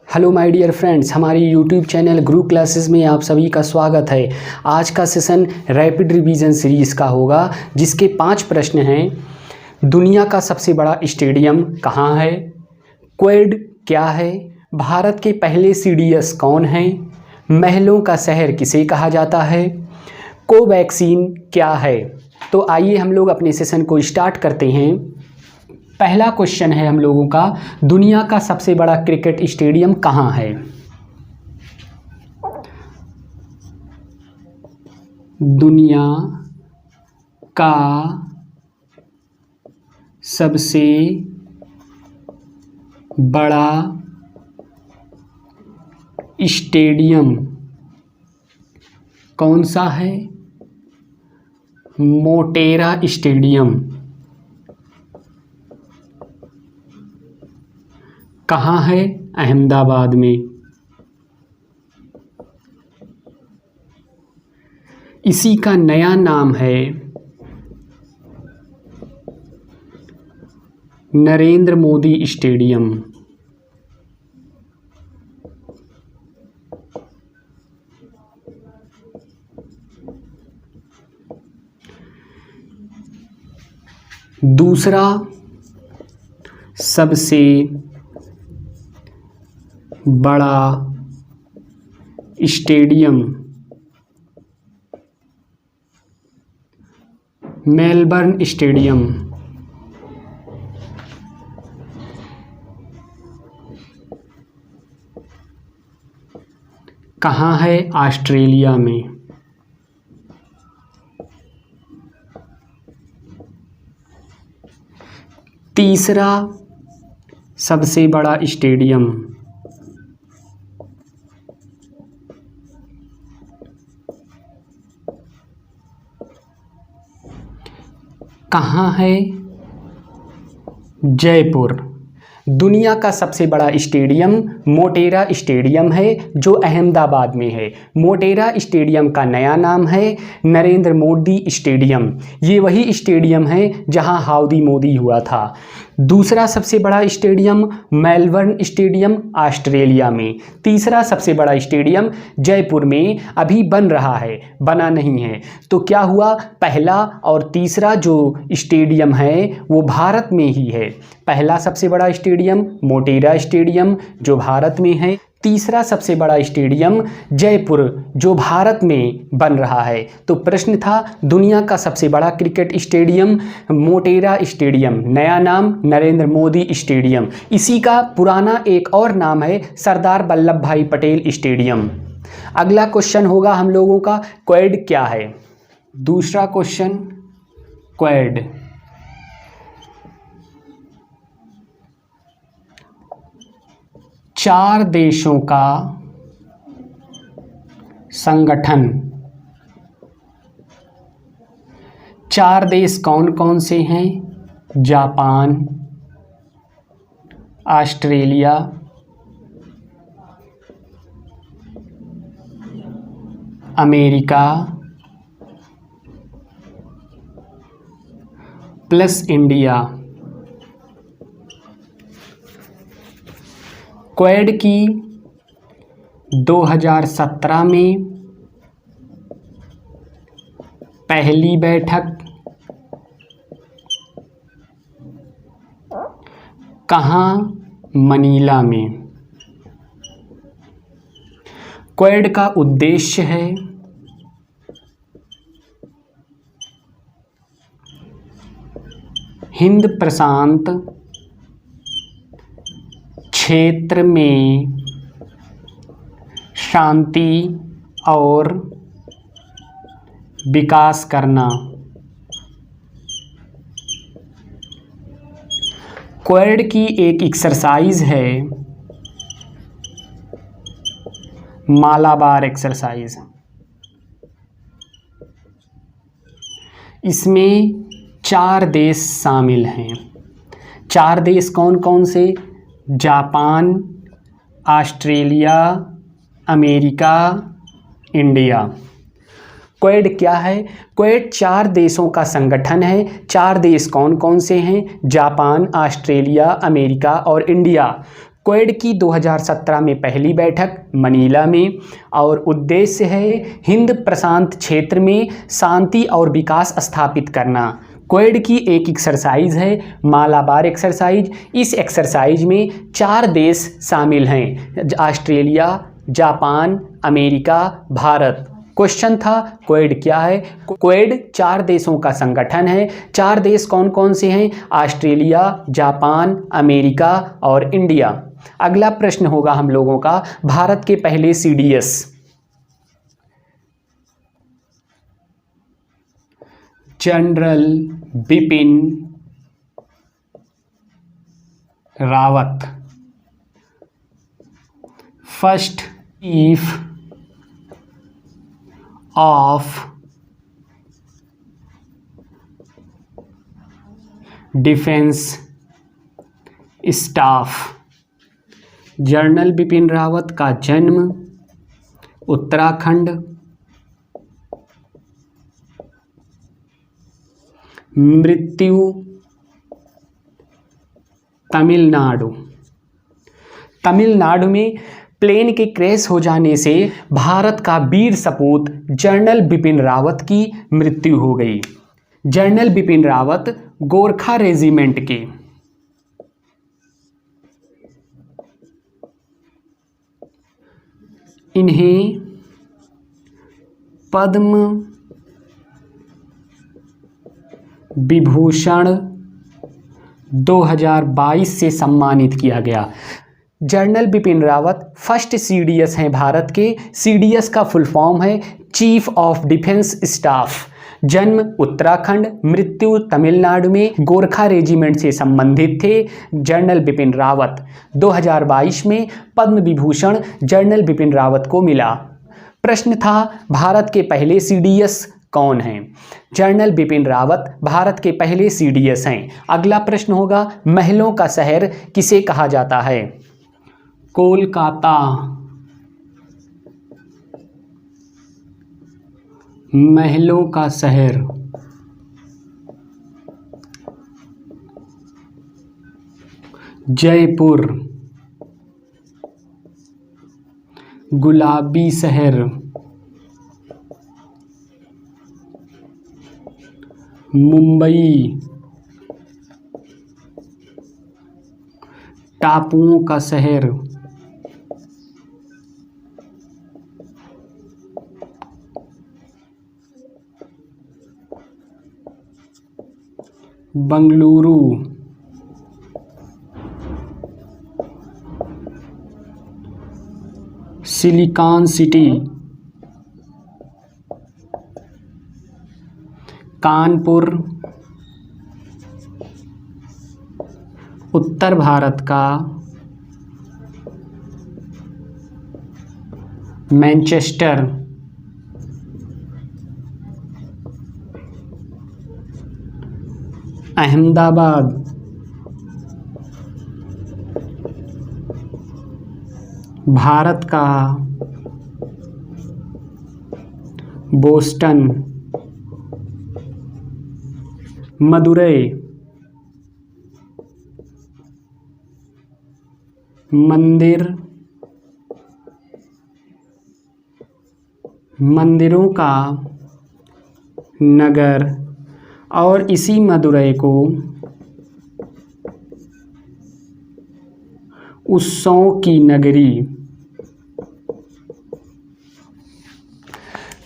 Hello my dear friends, हमारी YouTube channel गुरु classes में आप सभी का स्वागत है। आज का सेशन रैपिड रिवीजन सीरीज़ का होगा, जिसके 5 प्रश्न हैं। दुनिया का सबसे बड़ा स्टेडियम कहाँ है? क्वेड क्या है? भारत के पहले सीडीएस कौन हैं? महलों का शहर किसे कहा जाता है? कोवैक्सीन क्या है? तो आइए हम लोग अपने सेशन को स्टार्ट करते हैं। पहला क्वेश्चन है हम लोगों का, दुनिया का सबसे बड़ा क्रिकेट स्टेडियम कहाँ है? दुनिया का सबसे बड़ा स्टेडियम कौन सा है? मोटेरा स्टेडियम। कहाँ है? अहमदाबाद में। इसी का नया नाम है नरेंद्र मोदी स्टेडियम। दूसरा सबसे बड़ा स्टेडियम मेलबर्न स्टेडियम। कहाँ है? ऑस्ट्रेलिया में। तीसरा सबसे बड़ा स्टेडियम कहाँ है? जयपुर। दुनिया का सबसे बड़ा स्टेडियम मोटेरा स्टेडियम है, जो अहमदाबाद में है। मोटेरा स्टेडियम का नया नाम है नरेंद्र मोदी स्टेडियम। ये वही स्टेडियम है जहां हाउडी मोदी हुआ था। दूसरा सबसे बड़ा स्टेडियम मेलबर्न स्टेडियम ऑस्ट्रेलिया में। तीसरा सबसे बड़ा स्टेडियम जयपुर में अभी बन रहा है, बना नहीं है। तो क्या हुआ? पहला और तीसरा जो स्टेडियम है वो भारत में ही है। पहला सबसे बड़ा स्टेडियम मोटेरा स्टेडियम जो भारत में है, तीसरा सबसे बड़ा स्टेडियम जयपुर जो भारत में बन रहा है। तो प्रश्न था दुनिया का सबसे बड़ा क्रिकेट स्टेडियम मोटेरा स्टेडियम, नया नाम नरेंद्र मोदी स्टेडियम। इसी का पुराना एक और नाम है सरदार वल्लभ भाई पटेल स्टेडियम। अगला क्वेश्चन होगा हम लोगों का, क्वेड क्या है? दूसरा क्वेश्चन, क्वेड चार देशों का संगठन। 4 देश कौन कौन से हैं? Japan, Australia, America plus India. Quad की 2017 में पहली बैठक कहाँ? मनीला में। क्वेड का उद्देश्य है हिंद प्रशांत क्षेत्र में शांति और विकास करना। क्वेड की एक एक्सरसाइज है मालाबार एक्सरसाइज। इसमें 4 देश शामिल हैं। 4 देश कौन कौन से? Japan, Australia, America, India. Quad क्या है? क्वेड 4 देशों का संगठन है। 4 देश कौन कौन से हैं? जापान, ऑस्ट्रेलिया, अमेरिका और इंडिया। क्वेड की 2017 में पहली बैठक मनीला में, और उद्देश्य है हिंद प्रशांत क्षेत्र में शांति और विकास स्थापित करना। क्वेड की एक एक्सरसाइज है मालाबार एक्सरसाइज। इस एक्सरसाइज में 4 देश शामिल हैं, Australia, Japan, America, Bharat. Question था क्वेड क्या है। क्वेड 4 देशों का संगठन है। 4 देश कौन कौन से हैं? ऑस्ट्रेलिया, जापान, अमेरिका और इंडिया। अगला प्रश्न होगा हम लोगों का, भारत के पहले CDS. General Bipin Rawat, first chief of defence staff. General Bipin Rawat का जन्म उत्तराखंड, मृत्यु तमिलनाडु। तमिलनाडु में प्लेन के क्रैश हो जाने से भारत का वीर सपूत जनरल बिपिन रावत की मृत्यु हो गई। जनरल बिपिन रावत गोरखा रेजिमेंट के इन्हें पद्म विभूषण 2022 से सम्मानित किया गया। General Bipin Rawat first CDS हैं भारत के। सीडीएस का फुल फॉर्म है चीफ ऑफ डिफेंस स्टाफ। जन्म उत्तराखंड, मृत्यु तमिलनाडु में, गोरखा रेजिमेंट से संबंधित थे जनरल बिपिन रावत। 2022 में पद्म विभूषण जनरल बिपिन रावत को मिला। प्रश्न था भारत के पहले सीडीएस कौन हैं? जनरल बिपिन रावत भारत के पहले सीडीएस हैं। अगला प्रश्न होगा, महलों का शहर किसे कहा जाता है? कोलकाता। महलों का शहर। जयपुर। गुलाबी शहर। मुंबई। टापुओं का शहर। बंगलुरु। Silicon city. कानपुर। उत्तर भारत का मैनचेस्टर। अहमदाबाद। भारत का बोस्टन। मदुरई। मंदिर। मंदिरों का नगर, और इसी मदुरई को उत्सवों की नगरी।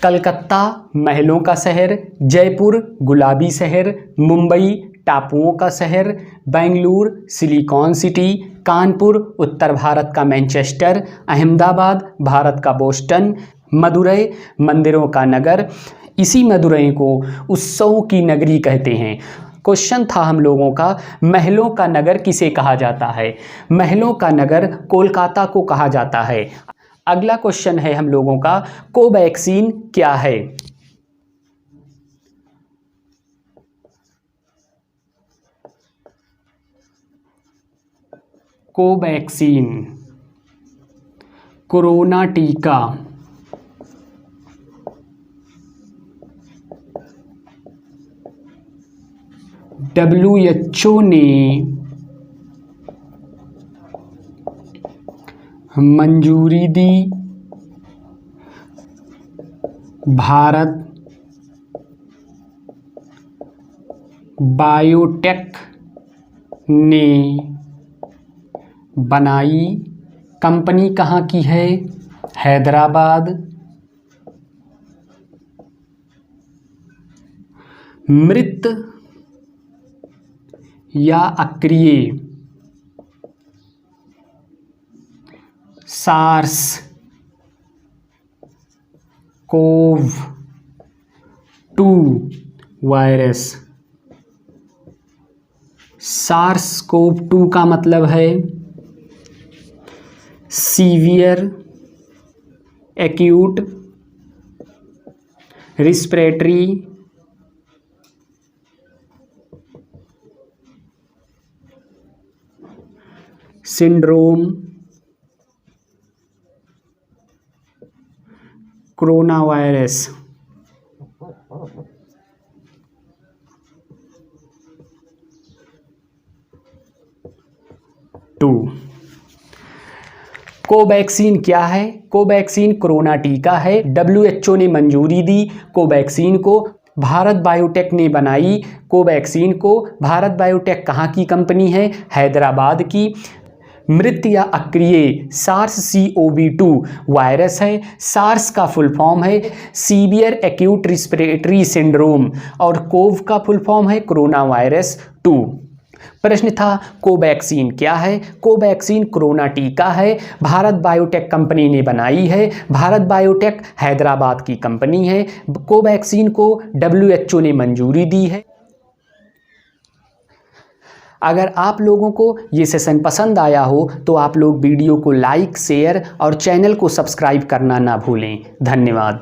कलकत्ता महलों का शहर, जयपुर गुलाबी शहर, मुंबई टापुओं का शहर, बेंगलुरु सिलिकॉन सिटी, कानपुर उत्तर भारत का मैनचेस्टर, अहमदाबाद भारत का बोस्टन, मदुरई मंदिरों का नगर। इसी मदुरई को उत्सवों की नगरी कहते हैं। क्वेश्चन था हम लोगों का, महलों का नगर किसे कहा जाता है? महलों का नगर कोलकाता को कहा जाता है। अगला क्वेश्चन है हम लोगों का, कोवैक्सीन क्या है? कोवैक्सीन कोरोना टीका। WHO ने मंजूरी दी। भारत बायोटेक ने बनाई। कंपनी कहाँ की है? हैदराबाद। मृत या अक्रिय SARS CoV 2 virus. SARS CoV 2 का मतलब है severe acute respiratory syndrome corona virus. Covaxin क्या है? कोवैक्सीन कोरोना टीका है। WHO ने मंजूरी दी कोवैक्सीन को। भारत बायोटेक ने बनाई कोवैक्सीन को। भारत बायोटेक कहाँ की कंपनी है? हैदराबाद की। मृत या अक्रिय SARS-CoV-2 वायरस है। सार्स का फुल फॉर्म है सीवियर एक्यूट रिस्पिरेटरी सिंड्रोम और कोव का फुल फॉर्म है कोरोना वायरस 2। प्रश्न था कोवैक्सीन क्या है? कोवैक्सीन कोरोना टीका है। भारत बायोटेक कंपनी ने बनाई है। भारत बायोटेक हैदराबाद की कंपनी है। कोवैक्सीन को WHO ने मंजूरी दी है। अगर आप लोगों को ये सेशन पसंद आया हो तो आप लोग वीडियो को लाइक, शेयर और चैनल को सब्सक्राइब करना ना भूलें। धन्यवाद।